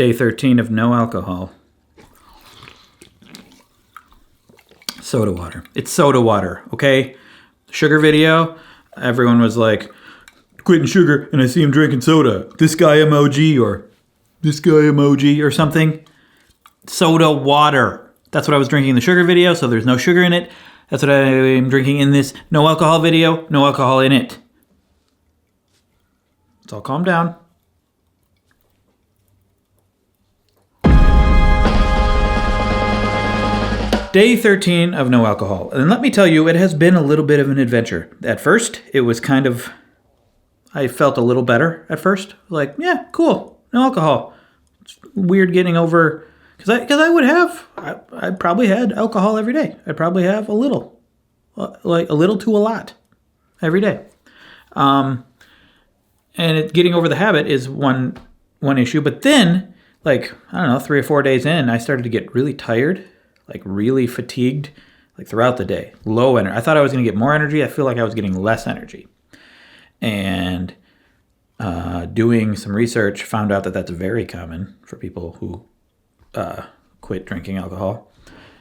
Day 13 of no alcohol. Soda water. It's soda water, okay? Sugar video, everyone was like, quitting sugar, and I see him drinking soda. This guy emoji or this guy emoji or something. Soda water. That's what I was drinking in the sugar video, so there's no sugar in it. That's what I'm drinking in this no alcohol video, no alcohol in it. Let's all calm down. Day 13 of no alcohol. And let me tell you, it has been a little bit of an adventure. At first, it was kind of, I felt a little better at first. Like, yeah, cool, no alcohol. It's weird getting over, because I probably had alcohol every day. I'd probably have a little, like a little to a lot every day. And getting over the habit is one issue. But then, like, I don't know, 3 or 4 days in, I started to get really tired, like really fatigued, like throughout the day. Low energy. I thought I was going to get more energy. I feel like I was getting less energy. And doing some research, found out that that's very common for people who quit drinking alcohol,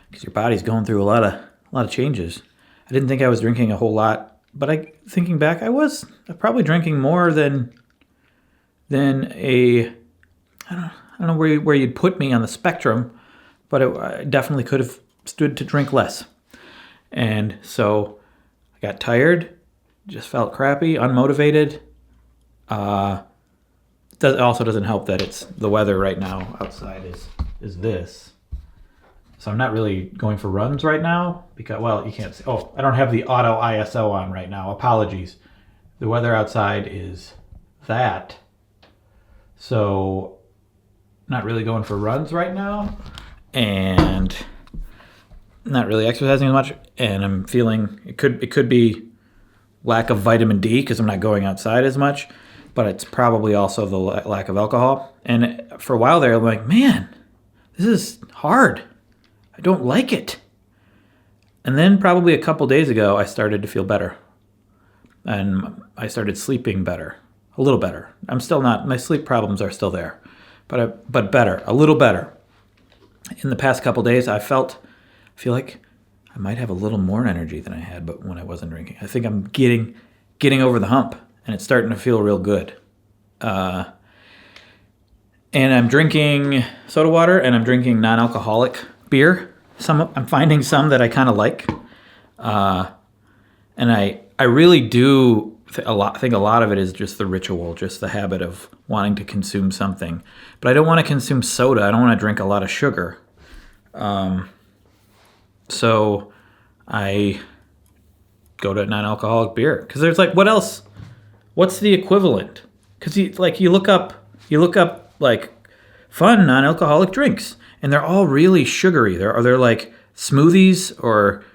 because your body's going through a lot of changes. I didn't think I was drinking a whole lot, but thinking back, I was probably drinking more than I don't know where you'd put me on the spectrum, but I definitely could have stood to drink less. And so I got tired, just felt crappy, unmotivated. It also doesn't help that it's the weather right now outside is this. So I'm not really going for runs right now because, well, you can't see. Oh, I don't have the auto ISO on right now. Apologies. The weather outside is that. So not really going for runs right now and not really exercising as much. And I'm feeling it could be lack of vitamin D because I'm not going outside as much, but it's probably also the lack of alcohol. And for a while there, I'm like, man, this is hard. I don't like it. And then probably a couple days ago, I started to feel better. And I started sleeping better, a little better. I'm still not, my sleep problems are still there, but better, a little better. In the past couple days, I feel like I might have a little more energy than I had, but when I wasn't drinking. I think I'm getting over the hump, and it's starting to feel real good. And I'm drinking soda water, and I'm drinking non-alcoholic beer. I'm finding some that I kind of like, and I really do think a lot of it is just the ritual, just the habit of wanting to consume something. But I don't want to consume soda. I don't want to drink a lot of sugar. So I go to non-alcoholic beer because there's like, what else? What's the equivalent? Because you look up like fun non-alcoholic drinks, and they're all really sugary. They're like smoothies or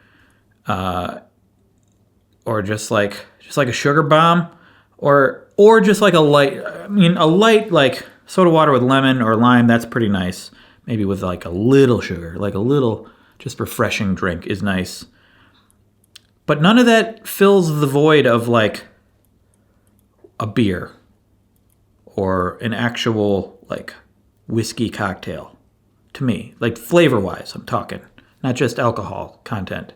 just like a sugar bomb, or just like a light like soda water with lemon or lime. That's pretty nice. Maybe with like a little sugar, like a little just refreshing drink is nice. But none of that fills the void of like a beer or an actual like whiskey cocktail to me, like flavor wise, I'm talking, not just alcohol content.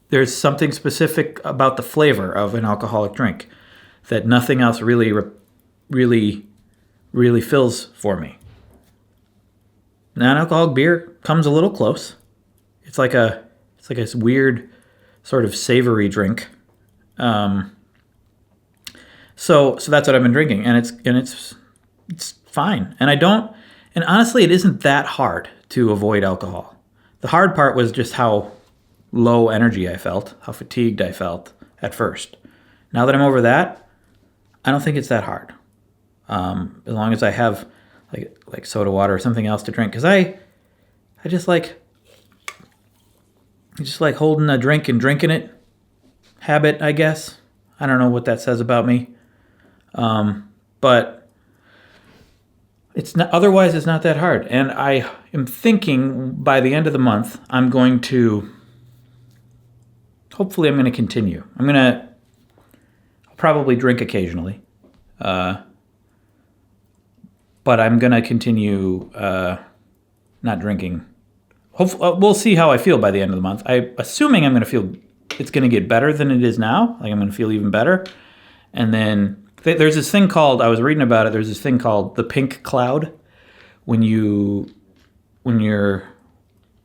There's something specific about the flavor of an alcoholic drink that nothing else really fills for me. Non-alcoholic beer comes a little close. It's like a weird sort of savory drink. So that's what I've been drinking, and it's fine. And honestly, it isn't that hard to avoid alcohol. The hard part was just how low energy I felt, how fatigued I felt at first. Now that I'm over that, I don't think it's that hard. As long as I have like soda water or something else to drink, because I just like holding a drink and drinking it. Habit, I guess. I don't know what that says about me. But it's not, otherwise it's not that hard. And I am thinking by the end of the month, hopefully I'm going to continue. I'll probably drink occasionally. But but I'm going to continue not drinking. Hopefully, we'll see how I feel by the end of the month. Assuming I'm going to feel it's going to get better than it is now. Like I'm going to feel even better. And then there's this thing called, I was reading about it, there's this thing called the pink cloud. When you're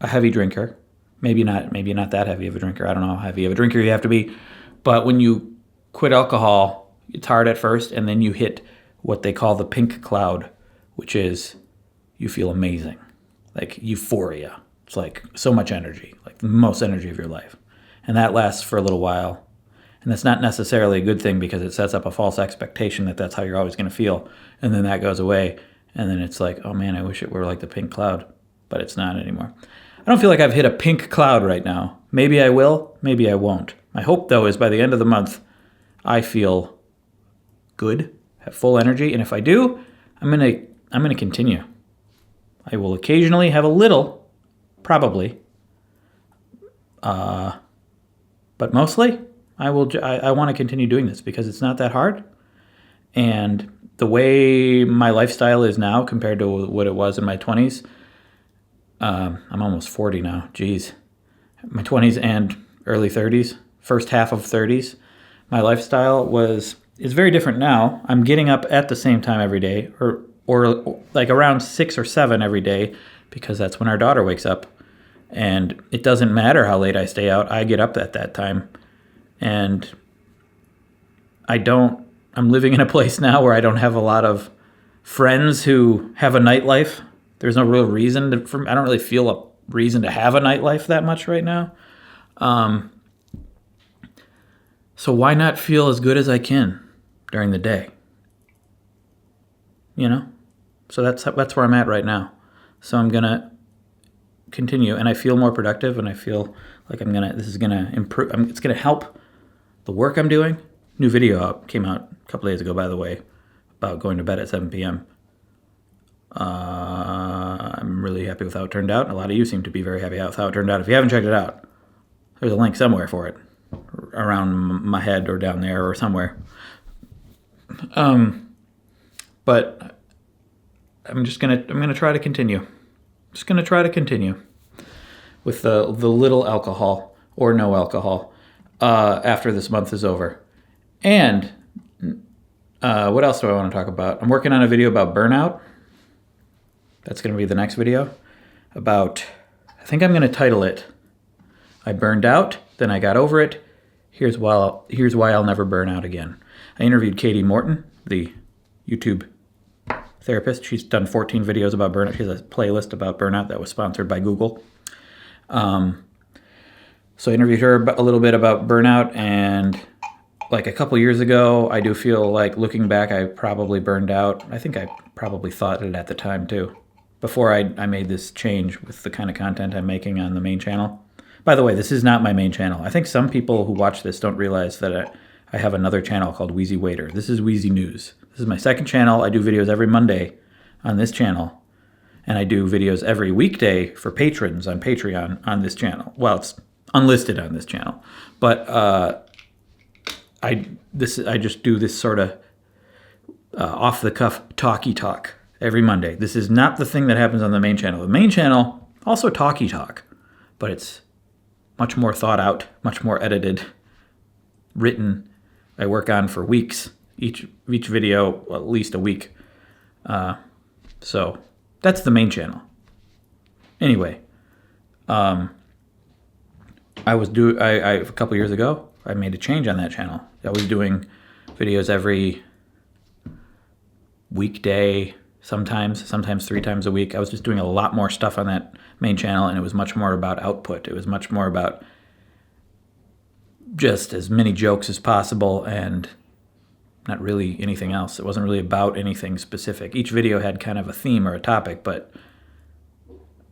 a heavy drinker, maybe not that heavy of a drinker. I don't know how heavy of a drinker you have to be. But when you quit alcohol, it's hard at first, and then you hit what they call the pink cloud, which is you feel amazing, like euphoria. It's like so much energy, like the most energy of your life. And that lasts for a little while. And that's not necessarily a good thing because it sets up a false expectation that that's how you're always going to feel. And then that goes away. And then it's like, oh man, I wish it were like the pink cloud. But it's not anymore. I don't feel like I've hit a pink cloud right now. Maybe I will, maybe I won't. My hope, though, is by the end of the month, I feel good, have full energy. And if I do, I'm gonna continue. I will occasionally have a little, probably. But mostly, I want to continue doing this because it's not that hard. And the way my lifestyle is now compared to what it was in my 20s, I'm almost 40 now. Geez. My 20s and early 30s, first half of 30s, my lifestyle is very different now. I'm getting up at the same time every day, or like around 6 or 7 every day, because that's when our daughter wakes up. And it doesn't matter how late I stay out, I get up at that time. And I'm living in a place now where I don't have a lot of friends who have a nightlife. There's no real reason I don't really feel a reason to have a nightlife that much right now. So why not feel as good as I can during the day? You know? So that's where I'm at right now. So I'm going to continue, and I feel more productive, and I feel like this is going to improve. It's going to help the work I'm doing. New video came out a couple days ago, by the way, about going to bed at 7 p.m. I'm really happy with how it turned out. A lot of you seem to be very happy with how it turned out. If you haven't checked it out, there's a link somewhere for it, around my head or down there or somewhere. But I'm gonna try to continue. Just gonna try to continue with the little alcohol or no alcohol after this month is over. And what else do I want to talk about? I'm working on a video about burnout. That's going to be the next video. I think I'm going to title it, I burned out, then I got over it. Here's why I'll never burn out again. I interviewed Katie Morton, the YouTube therapist. She's done 14 videos about burnout. She has a playlist about burnout that was sponsored by Google. So I interviewed her a little bit about burnout, and like a couple years ago, I do feel like looking back, I probably burned out. I think I probably thought it at the time too, before I made this change with the kind of content I'm making on the main channel. By the way, this is not my main channel. I think some people who watch this don't realize that I have another channel called Wheezy Waiter. This is WheezyNews. This is my second channel. I do videos every Monday on this channel, and I do videos every weekday for patrons on Patreon on this channel. Well, it's unlisted on this channel, but I just do this sort of off the cuff talky talk every Monday. This is not the thing that happens on the main channel. The main channel also talky talk, but it's much more thought out, much more edited, written. I work on for weeks. Each video, at least a week. So that's the main channel. Anyway, a couple years ago, I made a change on that channel. I was doing videos every weekday, sometimes 3 times a week. I was just doing a lot more stuff on that main channel, and it was much more about output. It was much more about just as many jokes as possible and not really anything else. It wasn't really about anything specific. Each video had kind of a theme or a topic, but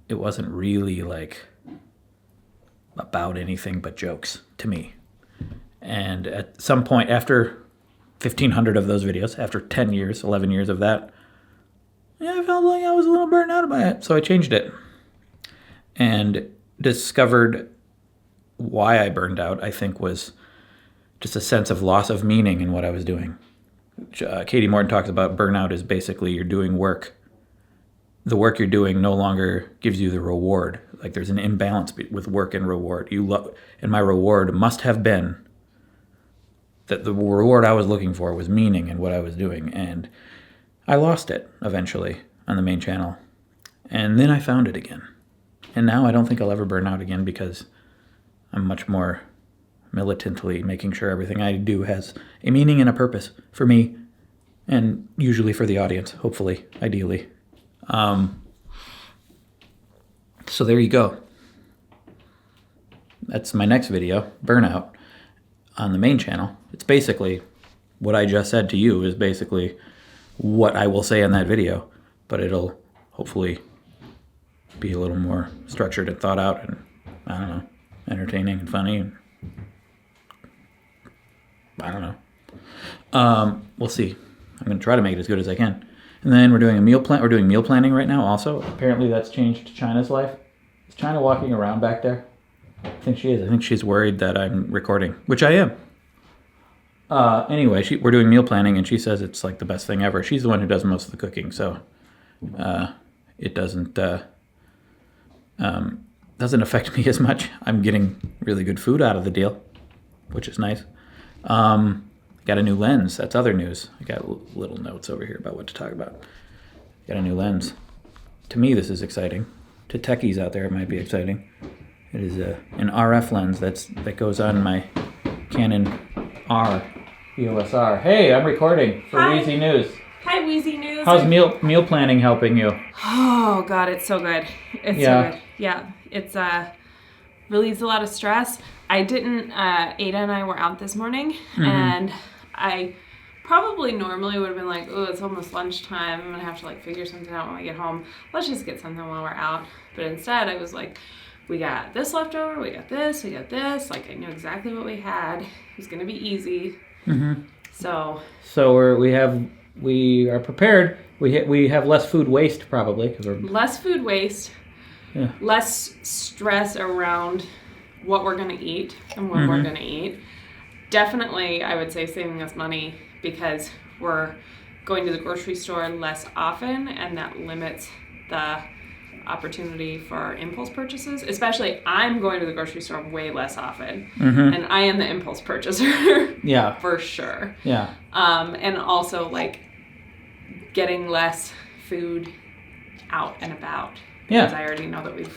it wasn't really like about anything but jokes to me. And at some point after 1,500 of those videos, after 10 years, 11 years of that, I felt like I was a little burnt out by it. So I changed it and discovered why I burned out, I think, was just a sense of loss of meaning in what I was doing. Katie Morton talks about burnout as basically you're doing work the work you're doing no longer gives you the reward. Like there's an imbalance with work and reward. And my reward must have been that the reward I was looking for was meaning in what I was doing. And I lost it eventually on the main channel. And then I found it again. And now I don't think I'll ever burn out again because I'm much more militantly making sure everything I do has a meaning and a purpose for me and usually for the audience, hopefully, ideally. So there you go. That's my next video, Burnout, on the main channel. It's basically what I just said to you is basically what I will say in that video, but it'll hopefully be a little more structured and thought out and, I don't know, entertaining and funny. And I don't know. We'll see. I'm going to try to make it as good as I can. And then we're doing We're doing meal planning right now also. Apparently that's changed Chyna's life. Is Chyna walking around back there? I think she is. I think she's worried that I'm recording, which I am. Anyway, we're doing meal planning, and she says it's like the best thing ever. She's the one who does most of the cooking, so it doesn't affect me as much. I'm getting really good food out of the deal, which is nice. Got a new lens. That's other news. I got little notes over here about what to talk about. Got a new lens. To me, this is exciting. To techies out there, it might be exciting. It is an RF lens that goes on my Canon R EOS R. Hey, I'm recording for WheezyNews. Hi, WheezyNews. How's meal planning helping you? Oh God, it's so good. It's so good. Yeah, it's relieves a lot of stress. I didn't. Ada and I were out this morning, and I probably normally would have been like, oh, it's almost lunchtime. I'm gonna have to like figure something out when I get home. Let's just get something while we're out. But instead, I was like, we got this left over. We got this. We got this. Like I knew exactly what we had. It was gonna be easy. So we are prepared. We have less food waste probably because we're less food waste. Yeah. Less stress around what we're going to eat and when we're going to eat. Definitely, I would say saving us money because we're going to the grocery store less often, and that limits the opportunity for impulse purchases. Especially, I'm going to the grocery store way less often, and I am the impulse purchaser. Yeah, for sure. Yeah, and also like getting less food out and about. Yeah. Because I already know that we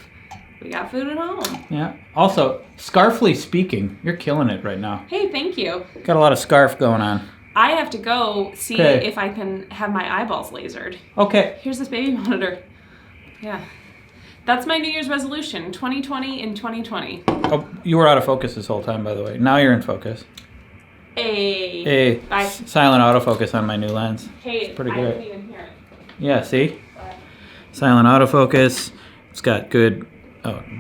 got food at home. Yeah. Also, scarfly speaking, you're killing it right now. Hey, thank you. Got a lot of scarf going on. I have to go see if I can have my eyeballs lasered. Okay. Here's this baby monitor. Yeah. That's my New Year's resolution, 2020 and 2020. Oh, you were out of focus this whole time, by the way. Now you're in focus. Hey. Bye. Silent autofocus on my new lens. Hey, it's pretty good. I didn't even hear it. Yeah, see? Silent autofocus. It's got good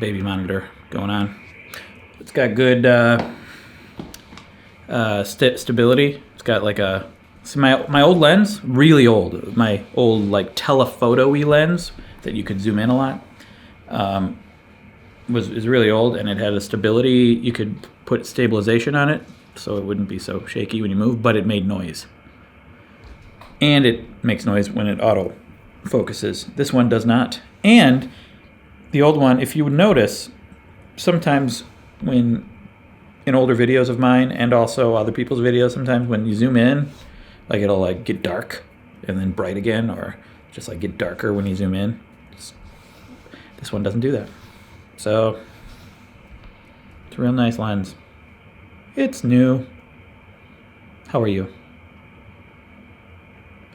baby monitor going on. It's got good stability. It's got like my old lens, really old. My old like telephoto-y lens that you could zoom in a lot is really old, and it had a stability. You could put stabilization on it so it wouldn't be so shaky when you move, but it made noise. And it makes noise when it auto focuses. This one does not. And the old one, if you would notice, sometimes when in older videos of mine and also other people's videos, sometimes when you zoom in, like it'll like get dark and then bright again, or just like get darker when you zoom in. This one doesn't do that. So it's a real nice lens. It's new. How are you?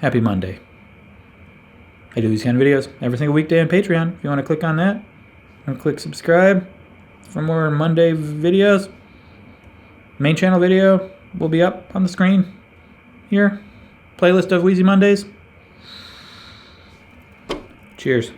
Happy Monday. I do these kind of videos every single weekday on Patreon. If you want to click on that, and click subscribe for more Monday videos. Main channel video will be up on the screen here. Playlist of Wheezy Mondays. Cheers.